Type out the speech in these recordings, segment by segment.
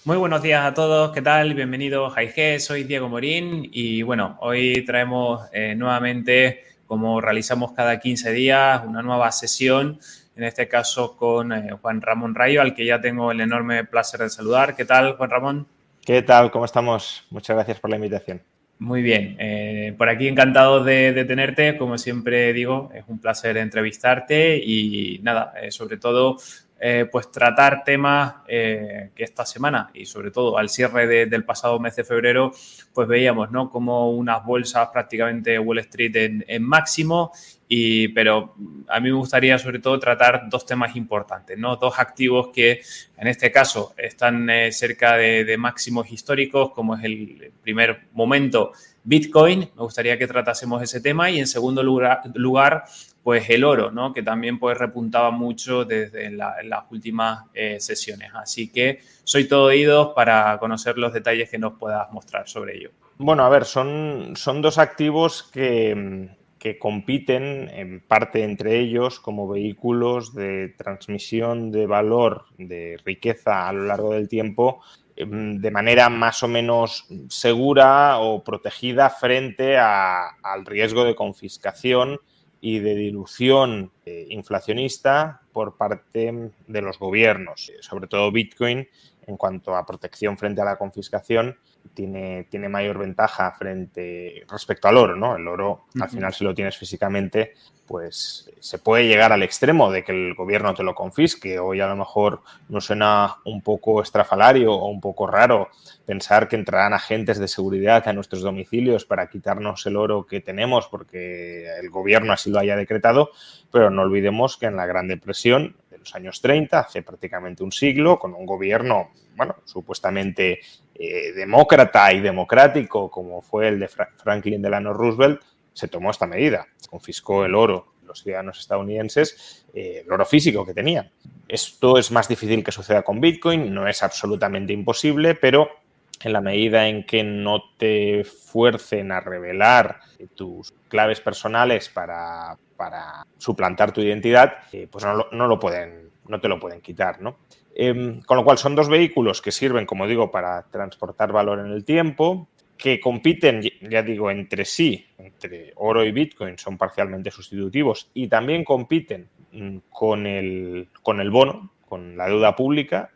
Muy buenos días a todos, ¿qué tal? Bienvenidos a IG, soy Diego Morín y bueno, hoy traemos nuevamente, como realizamos cada 15 días, una nueva sesión, en este caso con Juan Ramón Rayo, al que ya tengo el enorme placer de saludar. ¿Qué tal, Juan Ramón? ¿Qué tal? ¿Cómo estamos? Muchas gracias por la invitación. Muy bien, por aquí encantado de tenerte, como siempre digo, es un placer entrevistarte y nada, sobre todo pues tratar temas que esta semana y sobre todo al cierre del pasado mes de febrero pues veíamos, ¿no? Como unas bolsas prácticamente Wall Street en máximo pero a mí me gustaría sobre todo tratar dos temas importantes, ¿no? Dos activos que en este caso están cerca de máximos históricos, como es el primer momento Bitcoin. Me gustaría que tratásemos ese tema y en segundo lugar pues el oro, ¿no? Que también pues repuntaba mucho desde en las últimas sesiones. Así que soy todo oídos para conocer los detalles que nos puedas mostrar sobre ello. Bueno, a ver, son dos activos que compiten en parte entre ellos como vehículos de transmisión de valor, de riqueza a lo largo del tiempo, de manera más o menos segura o protegida frente al riesgo de confiscación y de dilución inflacionista por parte de los gobiernos, sobre todo Bitcoin en cuanto a protección frente a la confiscación tiene mayor ventaja respecto al oro, ¿no? El oro, al final, si lo tienes físicamente, pues se puede llegar al extremo de que el gobierno te lo confisque. Hoy a lo mejor nos suena un poco estrafalario o un poco raro pensar que entrarán agentes de seguridad a nuestros domicilios para quitarnos el oro que tenemos porque el gobierno así lo haya decretado, pero no olvidemos que en la Gran Depresión de los años 30, hace prácticamente un siglo, con un gobierno, bueno, supuestamente demócrata y democrático como fue el de Franklin Delano Roosevelt, se tomó esta medida. Confiscó el oro de los ciudadanos estadounidenses, el oro físico que tenían. Esto es más difícil que suceda con Bitcoin, no es absolutamente imposible, pero en la medida en que no te fuercen a revelar tus claves personales para suplantar tu identidad, pues no te lo pueden quitar, ¿no? Con lo cual son dos vehículos que sirven, como digo, para transportar valor en el tiempo, que compiten, ya digo, entre sí, entre oro y Bitcoin, son parcialmente sustitutivos y también compiten con el bono, con la deuda pública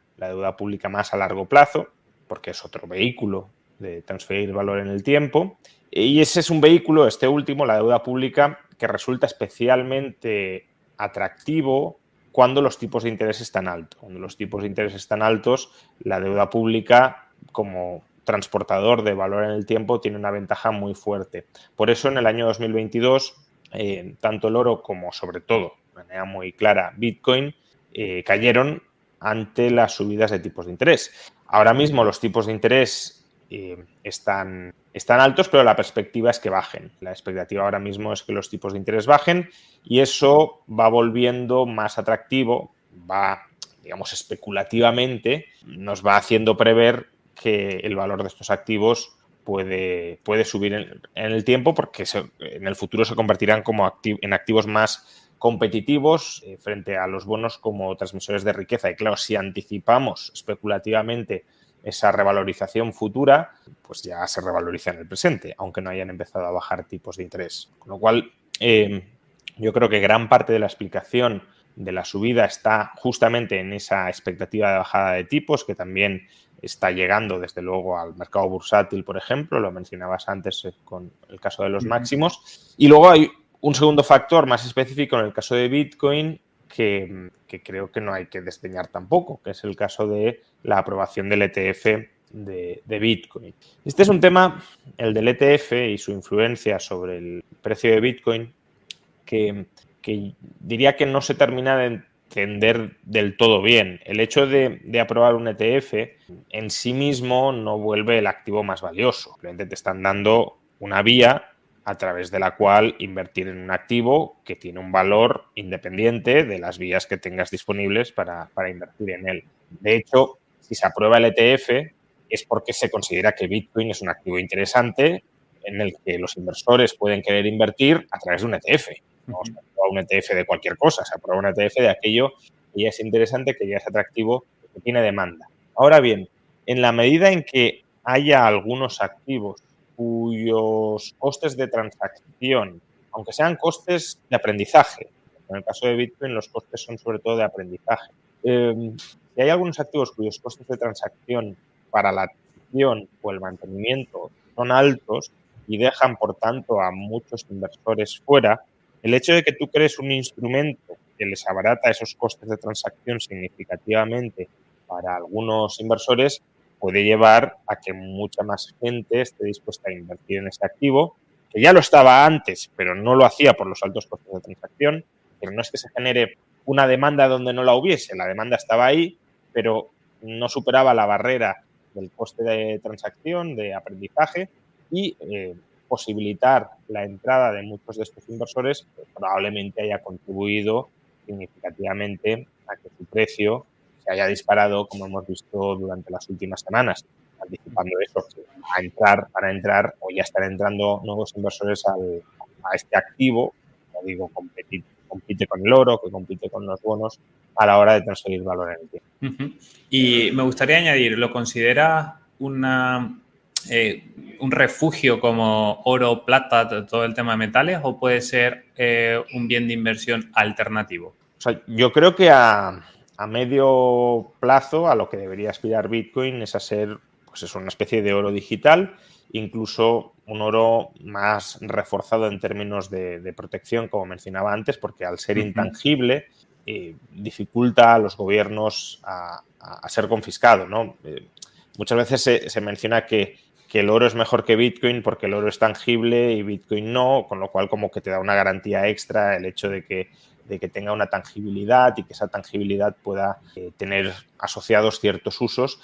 más a largo plazo, porque es otro vehículo de transferir valor en el tiempo. Y ese es un vehículo, este último, la deuda pública, que resulta especialmente atractivo cuando los tipos de interés están altos. Cuando los tipos de interés están altos, la deuda pública, como transportador de valor en el tiempo, tiene una ventaja muy fuerte. Por eso, en el año 2022, tanto el oro como, sobre todo, de manera muy clara, Bitcoin, cayeron ante las subidas de tipos de interés. Ahora mismo los tipos de interés están altos, pero la perspectiva es que bajen. La expectativa ahora mismo es que los tipos de interés bajen y eso va volviendo más atractivo, digamos, especulativamente, nos va haciendo prever que el valor de estos activos puede subir en el tiempo porque en el futuro se convertirán en activos más competitivos frente a los bonos como transmisores de riqueza. Y claro, si anticipamos especulativamente esa revalorización futura, pues ya se revaloriza en el presente, aunque no hayan empezado a bajar tipos de interés. Con lo cual, yo creo que gran parte de la explicación de la subida está justamente en esa expectativa de bajada de tipos, que también está llegando, desde luego, al mercado bursátil, por ejemplo, lo mencionabas antes con el caso de los máximos. Y luego hay un segundo factor más específico en el caso de Bitcoin que creo que no hay que desdeñar tampoco, que es el caso de la aprobación del ETF de Bitcoin. Este es un tema, el del ETF y su influencia sobre el precio de Bitcoin, que diría que no se termina de entender del todo bien. El hecho de aprobar un ETF en sí mismo no vuelve el activo más valioso. Simplemente te están dando una vía a través de la cual invertir en un activo que tiene un valor independiente de las vías que tengas disponibles para invertir en él. De hecho, si se aprueba el ETF es porque se considera que Bitcoin es un activo interesante en el que los inversores pueden querer invertir a través de un ETF. No se aprueba un ETF de cualquier cosa, se aprueba un ETF de aquello que ya es interesante, que ya es atractivo, que tiene demanda. Ahora bien, en la medida en que haya algunos activos cuyos costes de transacción, aunque sean costes de aprendizaje, en el caso de Bitcoin los costes son sobre todo de aprendizaje. Si hay algunos activos cuyos costes de transacción para la adquisición o el mantenimiento son altos y dejan, por tanto, a muchos inversores fuera, el hecho de que tú crees un instrumento que les abarata esos costes de transacción significativamente para algunos inversores puede llevar a que mucha más gente esté dispuesta a invertir en ese activo, que ya lo estaba antes, pero no lo hacía por los altos costes de transacción, pero no es que se genere una demanda donde no la hubiese, la demanda estaba ahí, pero no superaba la barrera del coste de transacción, de aprendizaje, y posibilitar la entrada de muchos de estos inversores probablemente haya contribuido significativamente a que su precio se haya disparado, como hemos visto durante las últimas semanas, anticipando eso, que van a entrar o ya están entrando nuevos inversores a este activo, como digo, compite con el oro, que compite con los bonos a la hora de transferir valor en el tiempo. Y me gustaría añadir, ¿lo consideras un refugio como oro, plata, todo el tema de metales, o puede ser un bien de inversión alternativo? O sea, yo creo que a medio plazo a lo que debería aspirar Bitcoin es a ser, pues es una especie de oro digital, incluso un oro más reforzado en términos de protección, como mencionaba antes, porque al ser intangible dificulta a los gobiernos a ser confiscado, ¿no? Muchas veces se menciona que el oro es mejor que Bitcoin porque el oro es tangible y Bitcoin no, con lo cual como que te da una garantía extra el hecho de que tenga una tangibilidad y que esa tangibilidad pueda tener asociados ciertos usos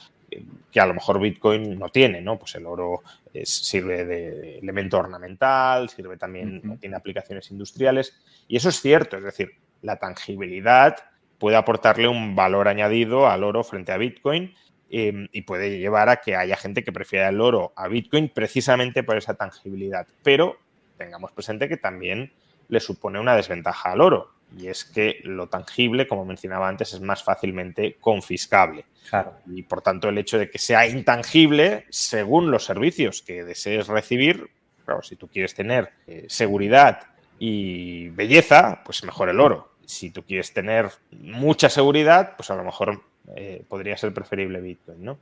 que a lo mejor Bitcoin no tiene, ¿no? Pues el oro sirve de elemento ornamental, sirve también, tiene aplicaciones industriales, y eso es cierto, es decir, la tangibilidad puede aportarle un valor añadido al oro frente a Bitcoin y puede llevar a que haya gente que prefiera el oro a Bitcoin precisamente por esa tangibilidad, pero tengamos presente que también le supone una desventaja al oro, y es que lo tangible, como mencionaba antes, es más fácilmente confiscable. Claro. Y por tanto, el hecho de que sea intangible, según los servicios que desees recibir, claro, si tú quieres tener seguridad y belleza, pues mejor el oro. Si tú quieres tener mucha seguridad, pues a lo mejor podría ser preferible Bitcoin, ¿no?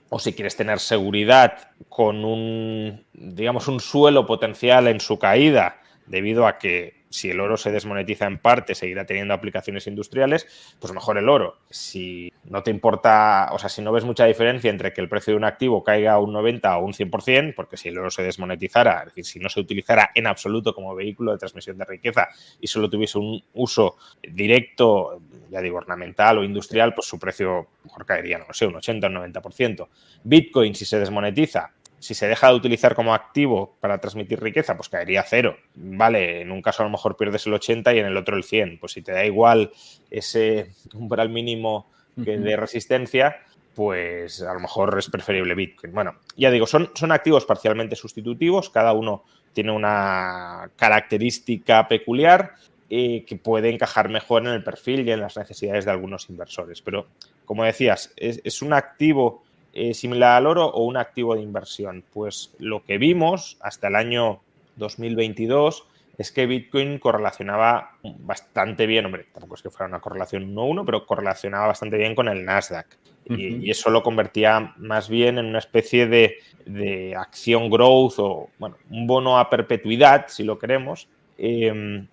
O si quieres tener seguridad con un, digamos, un suelo potencial en su caída, debido a que si el oro se desmonetiza en parte, seguirá teniendo aplicaciones industriales, pues mejor el oro. Si no te importa, o sea, si no ves mucha diferencia entre que el precio de un activo caiga a un 90 o un 100%, porque si el oro se desmonetizara, es decir, si no se utilizara en absoluto como vehículo de transmisión de riqueza y solo tuviese un uso directo, ya digo, ornamental o industrial, pues su precio mejor caería, no sé, un 80 o un 90%. Bitcoin, si se desmonetiza, si se deja de utilizar como activo para transmitir riqueza, pues caería a cero. Vale, en un caso a lo mejor pierdes el 80 y en el otro el 100. Pues si te da igual ese umbral mínimo de resistencia, pues a lo mejor es preferible Bitcoin. Bueno, ya digo, son activos parcialmente sustitutivos, cada uno tiene una característica peculiar que puede encajar mejor en el perfil y en las necesidades de algunos inversores. Pero, como decías, es un activo similar al oro o un activo de inversión. Pues lo que vimos hasta el año 2022 es que Bitcoin correlacionaba bastante bien, hombre, tampoco es que fuera una correlación 1-1, pero correlacionaba bastante bien con el Nasdaq. Y eso lo convertía más bien en una especie de acción growth o, bueno, un bono a perpetuidad, si lo queremos,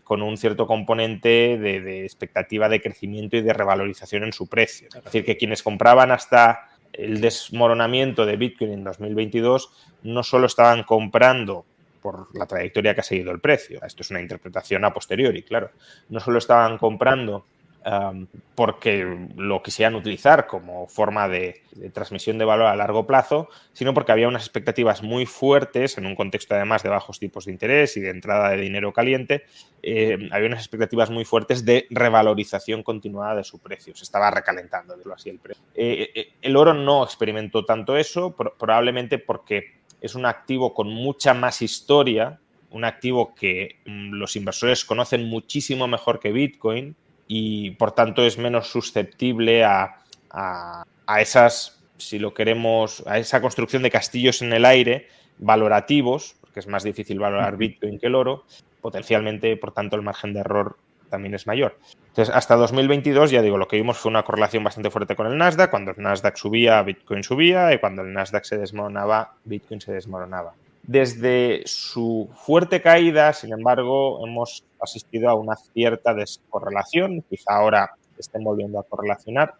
con un cierto componente de expectativa de crecimiento y de revalorización en su precio. Es decir, que quienes compraban hasta el desmoronamiento de Bitcoin en 2022 no solo estaban comprando por la trayectoria que ha seguido el precio, esto es una interpretación a posteriori, claro, no solo estaban comprando porque lo quisieran utilizar como forma de transmisión de valor a largo plazo, sino porque había unas expectativas muy fuertes en un contexto además de bajos tipos de interés y de entrada de dinero caliente, había unas expectativas muy fuertes de revalorización continuada de su precio, se estaba recalentando, decirlo así, el precio. El oro no experimentó tanto eso, probablemente porque es un activo con mucha más historia, un activo que los inversores conocen muchísimo mejor que Bitcoin, y por tanto es menos susceptible a esas si lo queremos, a esa construcción de castillos en el aire, valorativos, porque es más difícil valorar Bitcoin que el oro, potencialmente, por tanto, el margen de error también es mayor. Entonces, hasta 2022, ya digo, lo que vimos fue una correlación bastante fuerte con el Nasdaq. Cuando el Nasdaq subía, Bitcoin subía, y cuando el Nasdaq se desmoronaba, Bitcoin se desmoronaba. Desde su fuerte caída, sin embargo, hemos asistido a una cierta descorrelación. Quizá ahora estén volviendo a correlacionar,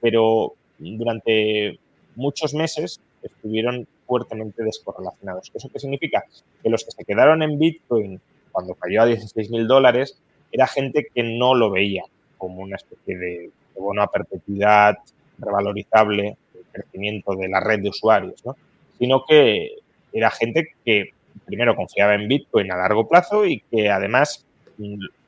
pero durante muchos meses estuvieron fuertemente descorrelacionados. ¿Eso qué significa? Que los que se quedaron en Bitcoin cuando cayó a $16.000 era gente que no lo veía como una especie de bono a perpetuidad revalorizable, el crecimiento de la red de usuarios, ¿no? Sino que era gente que primero confiaba en Bitcoin a largo plazo y que además,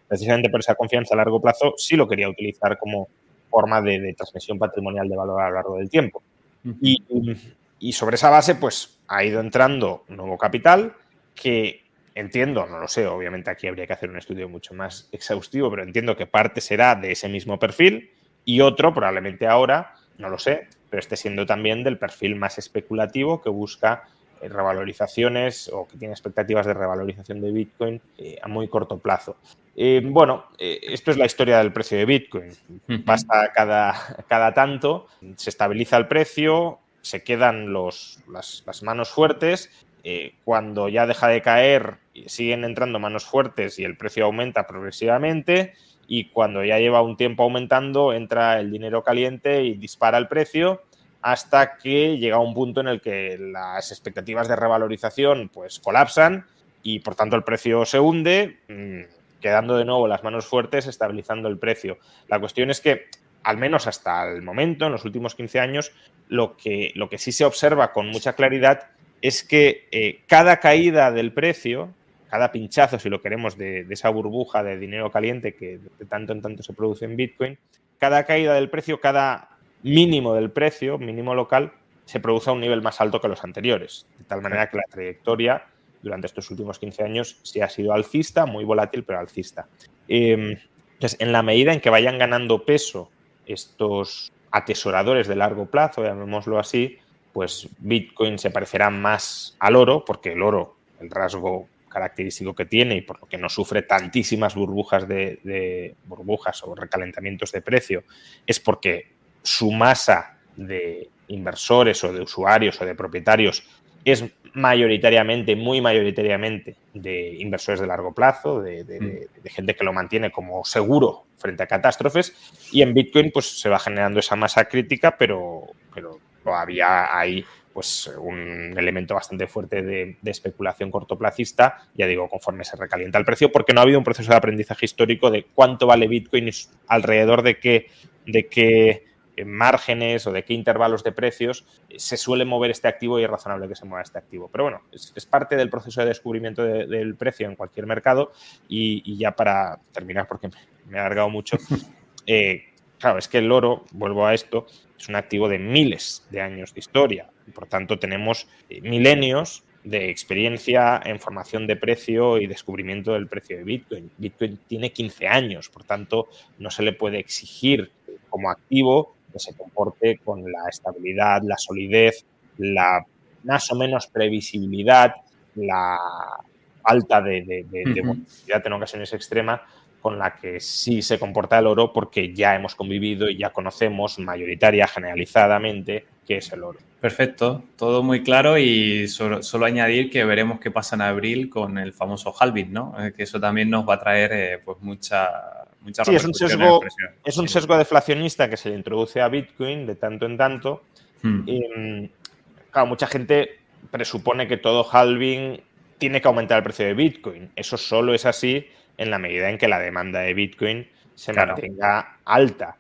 precisamente por esa confianza a largo plazo, sí lo quería utilizar como forma de transmisión patrimonial de valor a lo largo del tiempo. Y sobre esa base, pues ha ido entrando nuevo capital que entiendo, no lo sé, obviamente aquí habría que hacer un estudio mucho más exhaustivo, pero entiendo que parte será de ese mismo perfil y otro probablemente ahora, no lo sé, pero esté siendo también del perfil más especulativo que busca revalorizaciones o que tiene expectativas de revalorización de Bitcoin a muy corto plazo. Esto es la historia del precio de Bitcoin. Pasa cada tanto, se estabiliza el precio, se quedan las manos fuertes. Cuando ya deja de caer, siguen entrando manos fuertes y el precio aumenta progresivamente. Y cuando ya lleva un tiempo aumentando, entra el dinero caliente y dispara el precio hasta que llega un punto en el que las expectativas de revalorización pues colapsan y por tanto el precio se hunde, quedando de nuevo las manos fuertes, estabilizando el precio. La cuestión es que, al menos hasta el momento, en los últimos 15 años, lo que sí se observa con mucha claridad es que cada caída del precio, cada pinchazo, si lo queremos, de esa burbuja de dinero caliente que de tanto en tanto se produce en Bitcoin, cada caída del precio, cada mínimo del precio, mínimo local, se produce a un nivel más alto que los anteriores. De tal manera que la trayectoria durante estos últimos 15 años sí ha sido alcista, muy volátil, pero alcista. Entonces, en la medida en que vayan ganando peso estos atesoradores de largo plazo, llamémoslo así, pues Bitcoin se parecerá más al oro, porque el oro, el rasgo característico que tiene y por lo que no sufre tantísimas burbujas burbujas o recalentamientos de precio, es porque su masa de inversores o de usuarios o de propietarios es mayoritariamente, muy mayoritariamente, de inversores de largo plazo, de gente que lo mantiene como seguro frente a catástrofes, y en Bitcoin pues se va generando esa masa crítica, pero todavía hay pues un elemento bastante fuerte de especulación cortoplacista, ya digo, conforme se recalienta el precio, porque no ha habido un proceso de aprendizaje histórico de cuánto vale Bitcoin y alrededor de qué márgenes o de qué intervalos de precios se suele mover este activo y es razonable que se mueva este activo. Pero bueno, es parte del proceso de descubrimiento del precio en cualquier mercado y ya para terminar, porque me he alargado mucho, claro, es que el oro, vuelvo a esto, es un activo de miles de años de historia y por tanto tenemos milenios de experiencia en formación de precio y descubrimiento del precio de Bitcoin. Bitcoin tiene 15 años, por tanto no se le puede exigir como activo que se comporte con la estabilidad, la solidez, la más o menos previsibilidad, la falta de volatilidad en ocasiones extrema con la que sí se comporta el oro, porque ya hemos convivido y ya conocemos mayoritaria, generalizadamente, qué es el oro. Perfecto, todo muy claro y solo añadir que veremos qué pasa en abril con el famoso halving, ¿no? Que eso también nos va a traer pues mucha sí, es un sesgo deflacionista que se le introduce a Bitcoin de tanto en tanto. Claro, mucha gente presupone que todo halving tiene que aumentar el precio de Bitcoin. Eso solo es así en la medida en que la demanda de Bitcoin se mantenga alta.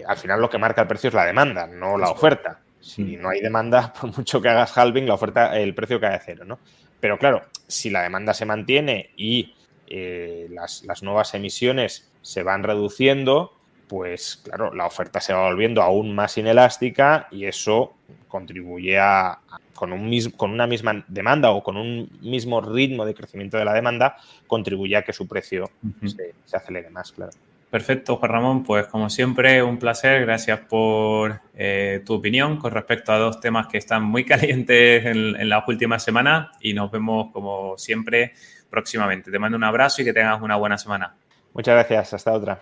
Al final lo que marca el precio es la demanda, no la oferta. Si no hay demanda, por mucho que hagas halving, el precio cae a cero, ¿no? Pero claro, si la demanda se mantiene y las nuevas emisiones se van reduciendo, pues claro, la oferta se va volviendo aún más inelástica y eso contribuye con una misma demanda o con un mismo ritmo de crecimiento de la demanda, contribuye a que su precio se acelere más, claro. Perfecto, Juan Ramón. Pues como siempre, un placer. Gracias por tu opinión con respecto a dos temas que están muy calientes en las últimas semanas y nos vemos como siempre próximamente. Te mando un abrazo y que tengas una buena semana. Muchas gracias. Hasta otra.